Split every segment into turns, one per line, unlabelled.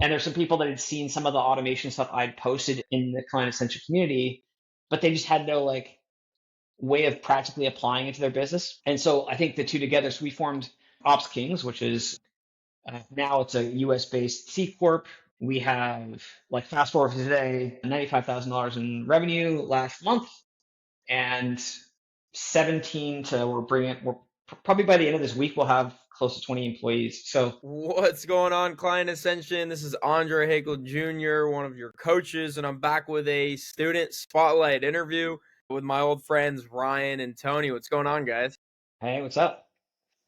And there's some people that had seen some of the automation stuff I'd posted in the Client Ascension community, but they just had no like way of practically applying it to their business. And so I think the two together, so we formed Ops Kings, which is now it's a US based C Corp. We have, like, fast forward to today, $95,000 in revenue last month, and 17 to we're probably by the end of this week, we'll have close to 20 employees. So
What's going on, Client Ascension? This is Andre Hakel Jr., one of your coaches, and I'm back with a student spotlight interview with my old friends Ryan and Tony. What's going on, guys?
hey, what's up?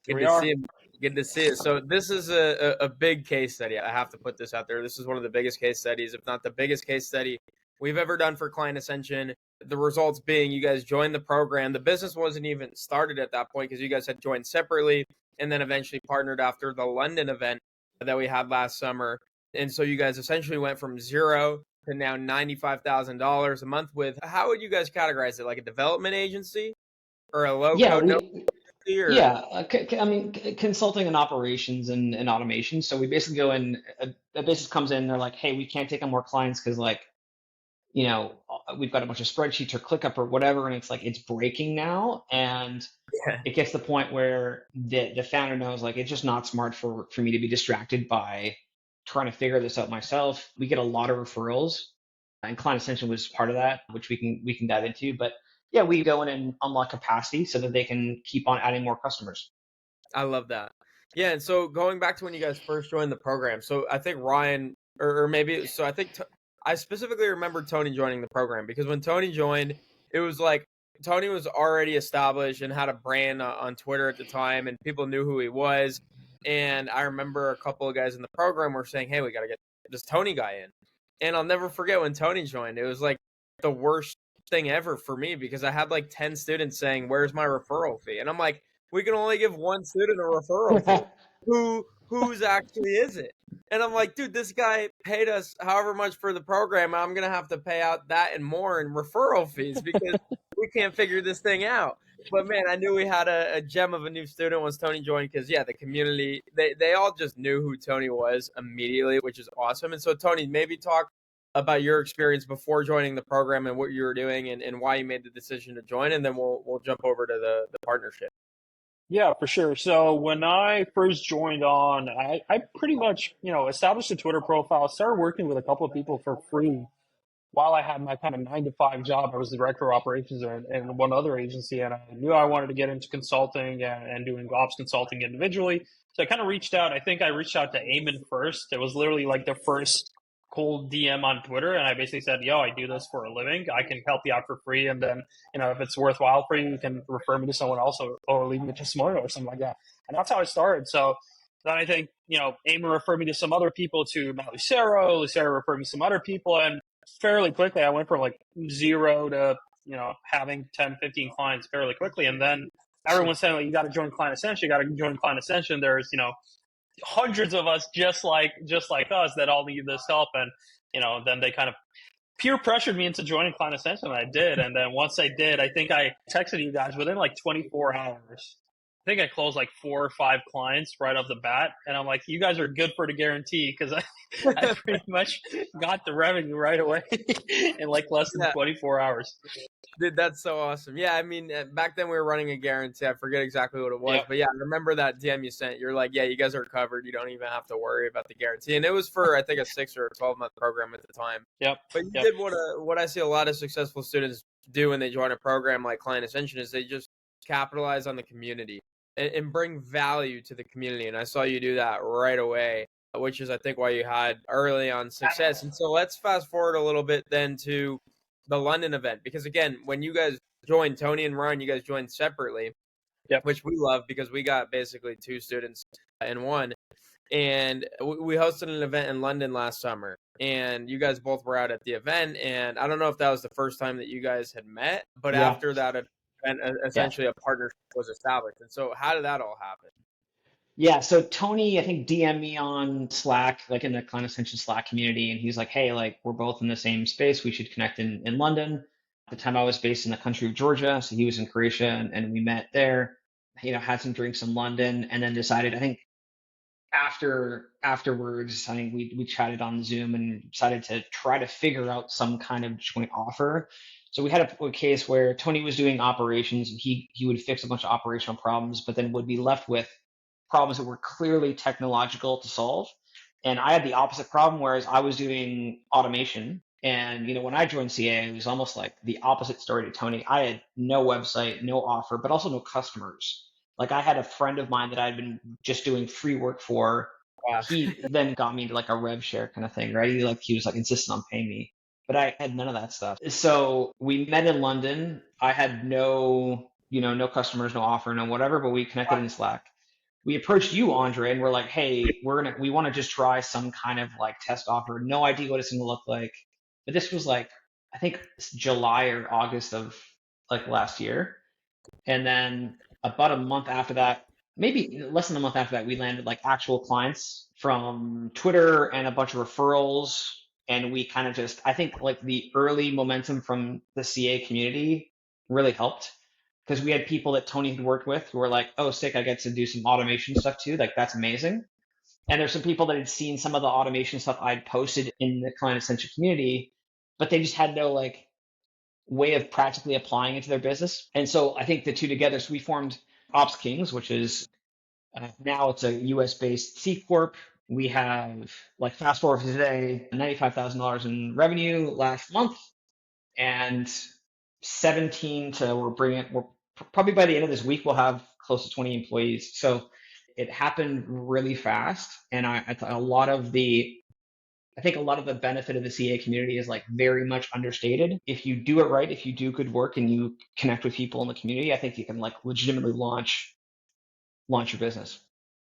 Good
We
to see
are.
it. Good to see it. So this is a big case study. I have to put this out there. This is one of the biggest case studies, if not the biggest case study we've ever done for Client Ascension. The results being you guys joined the program. The business wasn't even started at that point because you guys had joined separately and then eventually partnered after the London event that we had last summer. And so you guys essentially went from zero to now $95,000 a month with, how would you guys categorize it? Like a development agency or a low
Yeah,
code no
we
agency or
yeah, I mean, consulting and operations and automation. So we basically go in, a business comes in, they're like, hey, we can't take on more clients because, like, we've got a bunch of spreadsheets or ClickUp or whatever, and it's like it's breaking now, and
yeah.
it gets to the point where the founder knows, like, it's just not smart for me to be distracted by trying to figure this out myself. We get a lot of referrals, and Client Ascension was part of that, which we can dive into. But yeah, we go in and unlock capacity so that they can keep on adding more customers.
I love that. Yeah, and so going back to when you guys first joined the program, so I think Ryan, or maybe, so I think I specifically remember Tony joining the program because when Tony joined, it was like Tony was already established and had a brand on Twitter at the time, and people knew who he was. And I remember a couple of guys in the program were saying, "Hey, we got to get this Tony guy in." And I'll never forget when Tony joined. It was like the worst thing ever for me because I had like 10 students saying, "Where's my referral fee?" And I'm like, we can only give one student a referral fee. Whose actually is it? And I'm like, dude, this guy paid us however much for the program. I'm gonna have to pay out that and more in referral fees because we can't figure this thing out. But man, I knew we had a gem of a new student once Tony joined because yeah, the community they all just knew who Tony was immediately, which is awesome. And so Tony, maybe talk about your experience before joining the program and what you were doing and why you made the decision to join, and then we'll jump over to the partnership.
Yeah, for sure. So when I first joined on, I pretty much, established a Twitter profile, started working with a couple of people for free while I had my kind of 9 to 5 job. I was the director of operations in one other agency, and I knew I wanted to get into consulting and doing ops consulting individually. So I kind of reached out. I think I reached out to Eamon first. It was literally like the first cold DM on Twitter, and I basically said, "Yo, I do this for a living. I can help you out for free, and then if it's worthwhile for you, you can refer me to someone else or leave me a testimonial or something like that." And that's how I started. So then I think Eamon referred me to some other people, to Matt Lucero. Lucero referred me to some other people, and fairly quickly I went from like zero to having 10, 15 clients fairly quickly. And then everyone's saying, like, you got to join Client Ascension. You got to join Client Ascension. There's hundreds of us just like us that all need this help. And then they kind of peer pressured me into joining Client Ascension, and I did. And then once I did, I think I texted you guys within like 24 hours. I think I closed like 4 or 5 clients right off the bat, and I'm like, you guys are good for the guarantee, because I pretty much got the revenue right away in like less than 24 hours.
Dude, that's so awesome. Yeah, I mean, back then we were running a guarantee. I forget exactly what it was, but yeah, I remember that DM you sent. You're like, yeah, you guys are covered. You don't even have to worry about the guarantee. And it was for, I think, a 6 or 12-month program at the time.
Yep.
But you did what I see a lot of successful students do when they join a program like Client Ascension is they just capitalize on the community and bring value to the community. And I saw you do that right away, which is, I think, why you had early on success. And so let's fast forward a little bit then to the London event, because again, when you guys joined, Tony and Ryan, you guys joined separately, which we love because we got basically 2 students in one. And we hosted an event in London last summer, and you guys both were out at the event. And I don't know if that was the first time that you guys had met, but after that event, essentially a partnership was established. And so how did that all happen?
Yeah, so Tony, I think, DM'd me on Slack, like in the Client Ascension Slack community, and he's like, hey, like, we're both in the same space. We should connect in London. At the time, I was based in the country of Georgia, so he was in Croatia, and we met there, had some drinks in London, and then decided, I think, afterwards, I think we chatted on Zoom and decided to try to figure out some kind of joint offer. So we had a case where Tony was doing operations and he would fix a bunch of operational problems, but then would be left with problems that were clearly technological to solve. And I had the opposite problem, whereas I was doing automation. And when I joined CA, it was almost like the opposite story to Tony. I had no website, no offer, but also no customers. Like I had a friend of mine that I'd been just doing free work for.
Wow.
He then got me into like a rev share kind of thing, right? He was like insistent on paying me, but I had none of that stuff. So we met in London. I had no customers, no offer, no whatever, but we connected in Slack. We approached you, Andre, and we're like, hey, we want to just try some kind of like test offer. No idea what it's going to look like. But this was like, I think July or August of like last year. And then about a month after that, maybe less than a month after that, we landed like actual clients from Twitter and a bunch of referrals. And we kind of just, I think like the early momentum from the CA community really helped because we had people that Tony had worked with who were like, oh, sick, I get to do some automation stuff too. Like, that's amazing. And there's some people that had seen some of the automation stuff I'd posted in the Client Ascension community, but they just had no like way of practically applying it to their business. And so I think the two together, so we formed Ops Kings, which is now it's a US based C Corp. We have, like, fast forward to today, $95,000 in revenue last month, and 17 to we're probably by the end of this week, we'll have close to 20 employees. So it happened really fast. And I think a lot of the benefit of the CA community is like very much understated. If you do it right, if you do good work and you connect with people in the community, I think you can like legitimately launch your business.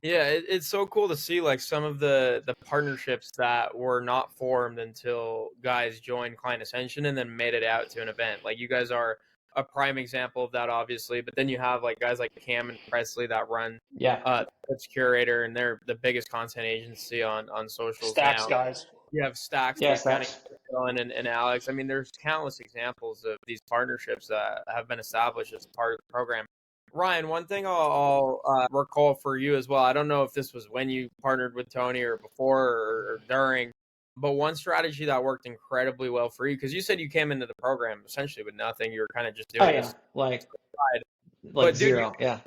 Yeah, it's so cool to see like some of the partnerships that were not formed until guys joined Client Ascension and then made it out to an event. Like you guys are a prime example of that, obviously. But then you have like guys like Cam and Presley that run
Yeah.
Twitch Curator, and they're the biggest content agency on socials
Stacks,
now.
guys.
You have Stacks,
Yeah,
the accounting,
Stacks.
and Alex. I mean, there's countless examples of these partnerships that have been established as part of the program. Ryan, one thing I'll recall for you as well. I don't know if this was when you partnered with Tony or before or during, but one strategy that worked incredibly well for you, because you said you came into the program essentially with nothing. You were kind of just
Oh
doing
yeah,
this
like
side.
like
But dude, you
zero. Yeah.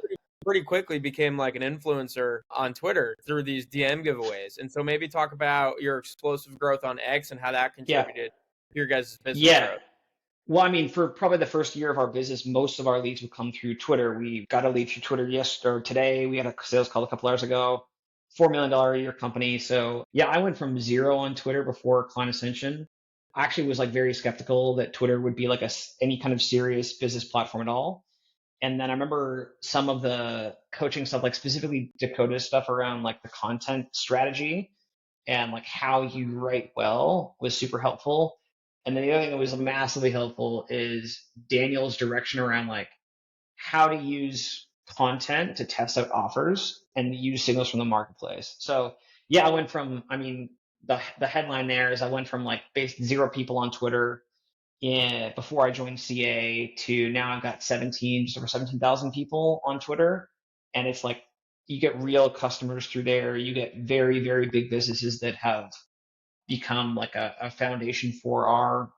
pretty quickly became like an influencer on Twitter through these DM giveaways. And so maybe talk about your explosive growth on X and how that
Yeah.
contributed to your guys' business
Yeah.
growth.
Well, I mean, for probably the first year of our business, most of our leads would come through Twitter. We got a lead through Twitter yesterday or today. We had a sales call a couple hours ago, $4 million a year company. So yeah, I went from zero on Twitter before Client Ascension. I actually was like very skeptical that Twitter would be like any kind of serious business platform at all. And then I remember some of the coaching stuff, like specifically Dakota's stuff around like the content strategy and like how you write well was super helpful. And then the other thing that was massively helpful is Daniel's direction around like how to use content to test out offers and use signals from the marketplace. So yeah, I went from, I mean, the headline there is I went from like basically 0 people on Twitter before I joined CA to now I've got just over 17,000 people on Twitter. And it's like you get real customers through there. You get very, very big businesses that have become like a foundation for our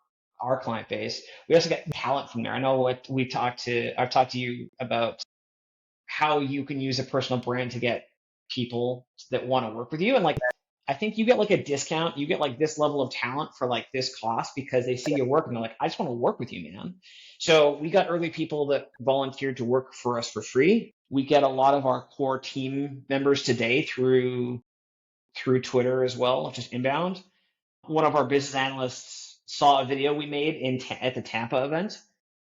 client base. We also get talent from there. I know what I've talked to you about how you can use a personal brand to get people that want to work with you. And like, I think you get like a discount. You get like this level of talent for like this cost because they see your work and they're like, I just want to work with you, man. So we got early people that volunteered to work for us for free. We get a lot of our core team members today through Twitter as well, just inbound. One of our business analysts saw a video we made at the Tampa event.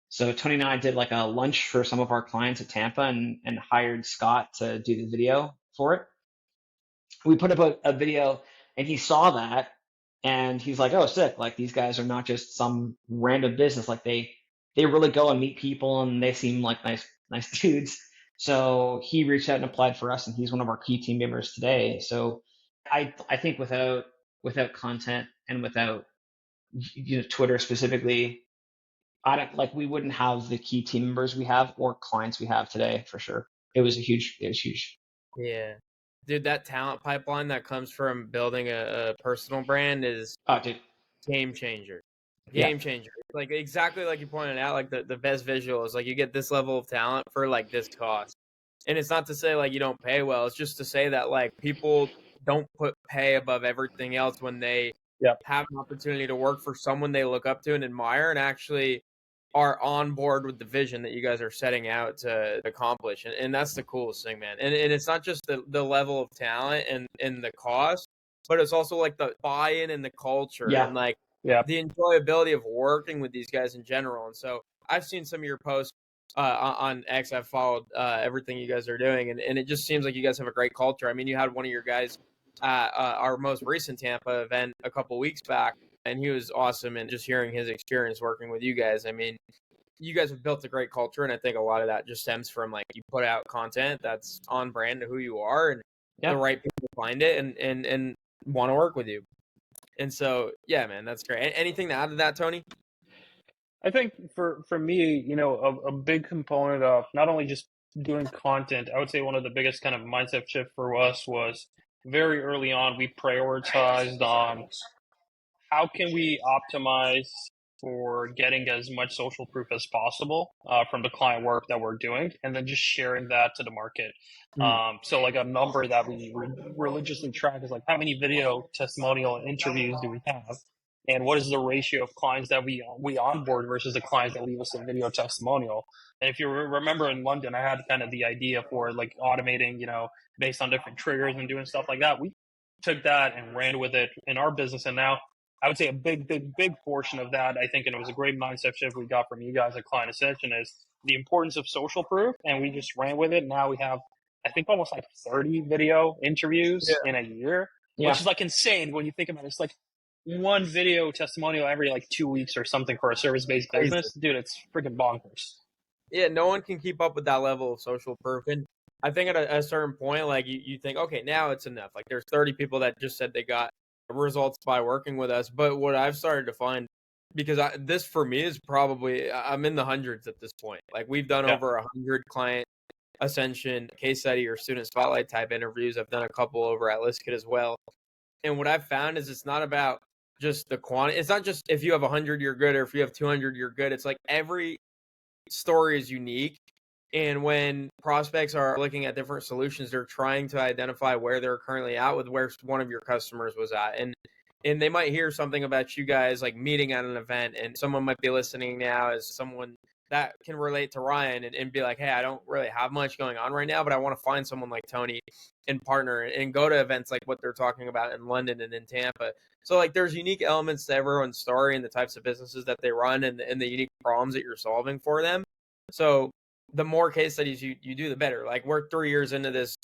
So Tony and I did like a lunch for some of our clients at Tampa and hired Scott to do the video for it. We put up a video and he saw that and he's like, oh, sick. Like these guys are not just some random business. Like they really go and meet people and they seem like nice dudes. So he reached out and applied for us and he's one of our key team members today. So I think without content and without Twitter specifically, we wouldn't have the key team members we have or clients we have today for sure. It was huge.
Yeah. dude, that talent pipeline that comes from building a personal brand is
Oh, dude.
game changer.
Yeah.
Game changer. Like exactly like you pointed out, like the best visual is like you get this level of talent for like this cost. And it's not to say like you don't pay well. It's just to say that like people don't put pay above everything else when they
Yeah.
have an opportunity to work for someone they look up to and admire and actually are on board with the vision that you guys are setting out to accomplish. And that's the coolest thing, man. And it's not just the level of talent and the cost, but it's also like the buy-in and the culture
Yeah.
and like
Yeah.
the enjoyability of working with these guys in general. And so I've seen some of your posts on X. I've followed everything you guys are doing, and it just seems like you guys have a great culture. I mean, you had one of your guys at our most recent Tampa event a couple weeks back, and he was awesome. And just hearing his experience working with you guys, I mean, you guys have built a great culture, and I think a lot of that just stems from like you put out content that's on brand to who you are, and
Yeah.
the right people find it and want to work with you. And so, yeah, man, that's great. Anything to add to that, Tony?
I think for me, you know, a big component of not only just doing content, I would say one of the biggest kind of mindset shift for us was very early on, we prioritized on how can we optimize for getting as much social proof as possible from the client work that we're doing, and then just sharing that to the market. So like a number that we religiously track is like how many video testimonial interviews do we have, and what is the ratio of clients that we onboard versus the clients that leave us a video testimonial. And if you remember in London, I had kind of the idea for like automating, you know, based on different triggers and doing stuff like that. We took that and ran with it in our business, and now I would say a big portion of that, I think, and it was a great mindset shift we got from you guys at Client Ascension, is the importance of social proof, and we just ran with it. Now we have, I think, almost like 30 video interviews in a year,
Yeah.
which is like insane when you think about it. It's like one video testimonial every like 2 weeks or something for a service-based business. Dude, it's freaking bonkers.
Yeah, no one can keep up with that level of social proof. And I think at a certain point, like you think, okay, now it's enough. Like there's 30 people that just said they got results by working with us. But what I've started to find, because this for me is probably, I'm in the hundreds at this point. Like we've done over 100 client Ascension case study or student spotlight type interviews. I've done a couple over at Listkit as well. And what I've found is it's not about just the quantity. It's not just if you have 100, you're good, or if you have 200, you're good. It's like every story is unique. And when prospects are looking at different solutions, they're trying to identify where they're currently at with where one of your customers was at. And they might hear something about you guys like meeting at an event, and someone might be listening now as someone that can relate to Ryan and be like, hey, I don't really have much going on right now, but I want to find someone like Tony and partner and go to events like what they're talking about in London and in Tampa. So like there's unique elements to everyone's story and the types of businesses that they run and the unique problems that you're solving for them. So the more case studies you do, the better. Like we're 3 years into this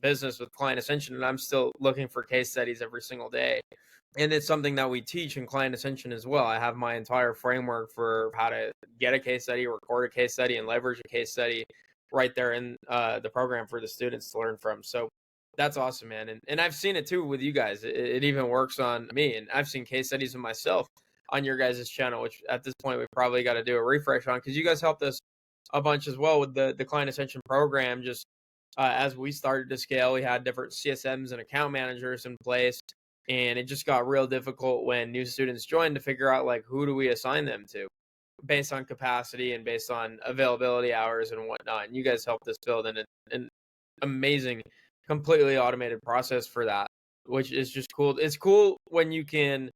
business with Client Ascension, and I'm still looking for case studies every single day. And it's something that we teach in Client Ascension as well. I have my entire framework for how to get a case study, record a case study, and leverage a case study right there in the program for the students to learn from. So that's awesome, man. And I've seen it too with you guys. It even works on me. And I've seen case studies of myself on your guys' channel, which at this point we probably got to do a refresh on, because you guys helped us a bunch as well with the Client Ascension program. Just as we started to scale, we had different CSMs and account managers in place. And it just got real difficult when new students joined to figure out like who do we assign them to based on capacity and based on availability hours and whatnot. And you guys helped us build an amazing, completely automated process for that, which is just cool. It's cool when you can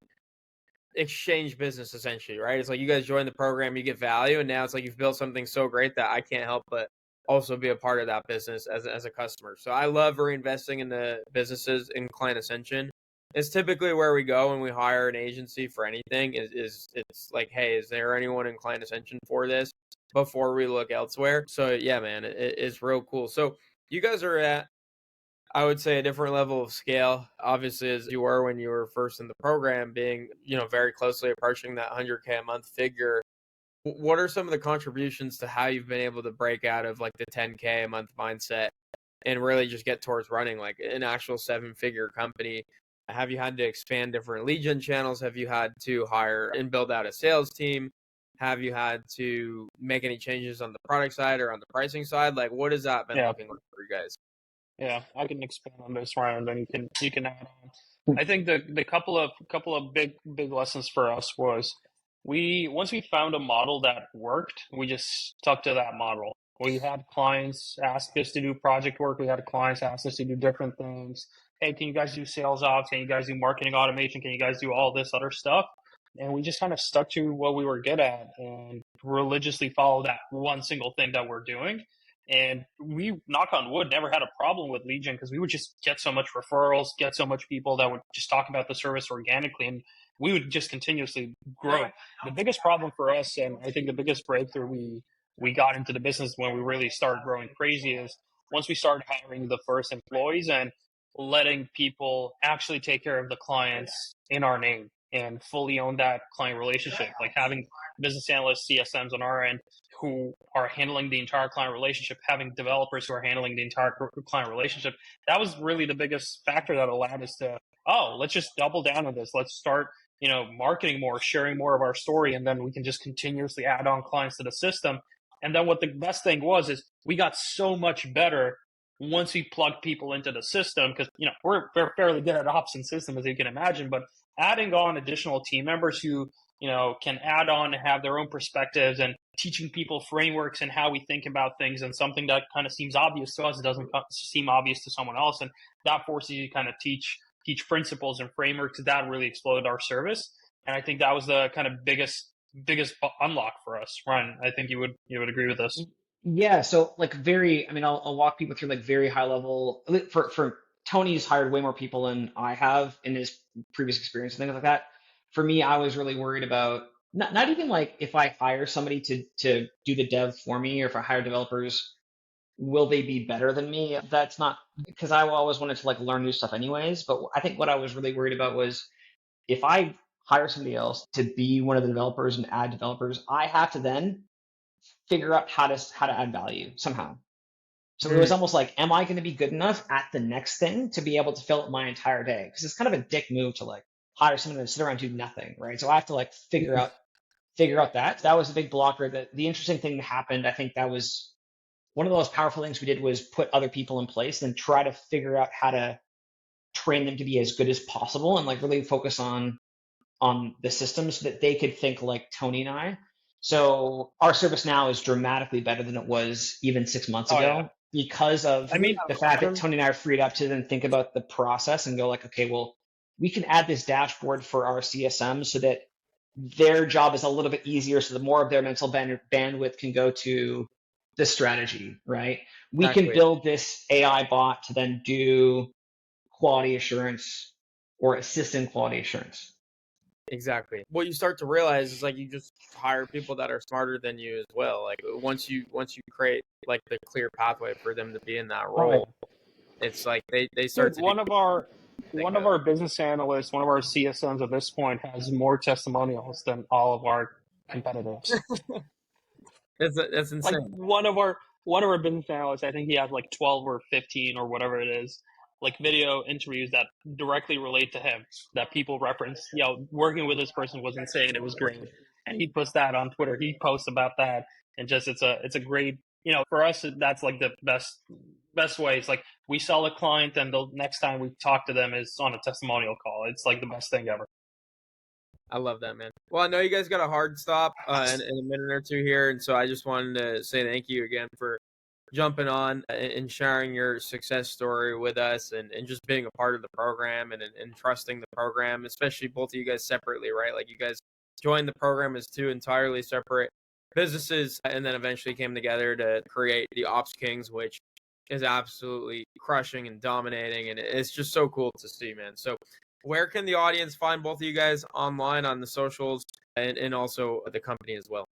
exchange business essentially, right? It's like you guys join the program, you get value, and now it's like you've built something so great that I can't help but also be a part of that business as a customer. So I love reinvesting in the businesses in Client Ascension. It's typically where we go when we hire an agency for anything is it's like, hey, is there anyone in Client Ascension for this before we look elsewhere? So yeah, man, it's real cool. So you guys are at, I would say, a different level of scale, obviously, as you were when you were first in the program, being, very closely approaching that 100K a month figure. What are some of the contributions to how you've been able to break out of like the 10K a month mindset and really just get towards running like an actual 7-figure company? Have you had to expand different lead gen channels? Have you had to hire and build out a sales team? Have you had to make any changes on the product side or on the pricing side? Like, what has that been looking like for you guys?
Yeah, I can expand on this, Ryan, then you can add on. I think the couple of big lessons for us was once we found a model that worked, we just stuck to that model. We had clients ask us to do project work. We had clients ask us to do different things. Hey, can you guys do sales ops? Can you guys do marketing automation? Can you guys do all this other stuff? And we just kind of stuck to what we were good at and religiously followed that one single thing that we're doing. And we, knock on wood, never had a problem with lead gen because we would just get so much referrals, get so much people that would just talk about the service organically, and we would just continuously grow. The biggest problem for us, and I think the biggest breakthrough we got into the business when we really started growing crazy, is once we started hiring the first employees and letting people actually take care of the clients in our name and fully own that client relationship, like having business analysts, CSMs on our end who are handling the entire client relationship, having developers who are handling the entire client relationship. That was really the biggest factor that allowed us to, let's just double down on this. Let's start, marketing more, sharing more of our story, and then we can just continuously add on clients to the system. And then what the best thing was is we got so much better once we plugged people into the system, because we're fairly good at ops and system, as you can imagine, but adding on additional team members who can add on and have their own perspectives and teaching people frameworks and how we think about things, and something that kind of seems obvious to us, it doesn't seem obvious to someone else. And that forces you to kind of teach principles and frameworks. That really exploded our service. And I think that was the kind of biggest unlock for us. Ryan, I think you would agree with this.
Yeah, so like I'll walk people through like very high level. For Tony's hired way more people than I have in his previous experience and things like that. For me, I was really worried about not even like if I hire somebody to do the dev for me, or if I hire developers, will they be better than me? That's not, because I always wanted to like learn new stuff anyways. But I think what I was really worried about was if I hire somebody else to be one of the developers and add developers, I have to then figure out how to add value somehow. So it was almost like, am I going to be good enough at the next thing to be able to fill up my entire day? Because it's kind of a dick move to like hire someone to sit around and do nothing, right? So I have to like figure out that. That was a big blocker. The interesting thing that happened, I think that was one of the most powerful things we did, was put other people in place and try to figure out how to train them to be as good as possible, and like really focus on the system so that they could think like Tony and I. So our service now is dramatically better than it was even 6 months ago, because of the fact that Tony and I are freed up to then think about the process and go like, okay, well, we can add this dashboard for our CSM so that their job is a little bit easier, so the more of their mental bandwidth can go to the strategy, right? We can build this AI bot to then do quality assurance or assist in quality assurance.
Exactly. What you start to realize is like you just hire people that are smarter than you as well. Like once you create like the clear pathway for them to be in that role, it's like they start to
one of our business analysts, one of our CSMs at this point, has more testimonials than all of our competitors.
That's insane.
Like one of our business analysts, I think he has like 12 or 15 or whatever it is, like video interviews that directly relate to him, that people reference. Working with this person was insane. It was great. And he puts that on Twitter. He posts about that. And just, it's a great, for us, that's like the best way. It's like we sell a client and the next time we talk to them is on a testimonial call. It's like the best thing ever.
I love that, man. Well, I know you guys got a hard stop in a minute or two here. And so I just wanted to say thank you again for jumping on and sharing your success story with us, and just being a part of the program and trusting the program, especially both of you guys separately, right? Like you guys joined the program as two entirely separate businesses and then eventually came together to create the Ops Kings, which is absolutely crushing and dominating. And it's just so cool to see, man. So where can the audience find both of you guys online on the socials and also the company as well?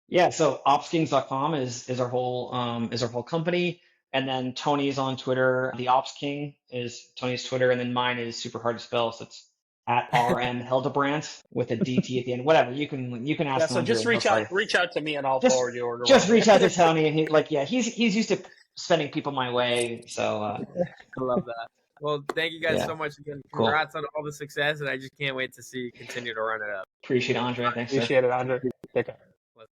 Yeah, so opskings.com is our whole company, and then Tony's on Twitter. The Ops King is Tony's Twitter, and then mine is super hard to spell, so it's at RM Hildebrandt with a DT at the end. Whatever, you can ask.
Yeah, so just reach out to me and I'll forward you order.
Just reach out to Tony, and he's used to sending people my way. So
I love that. Well, thank you guys so much again. Congrats on all the success, and I just can't wait to see you continue to run it up.
Appreciate it, Andre. Thanks.
Appreciate it, Andre. Take care.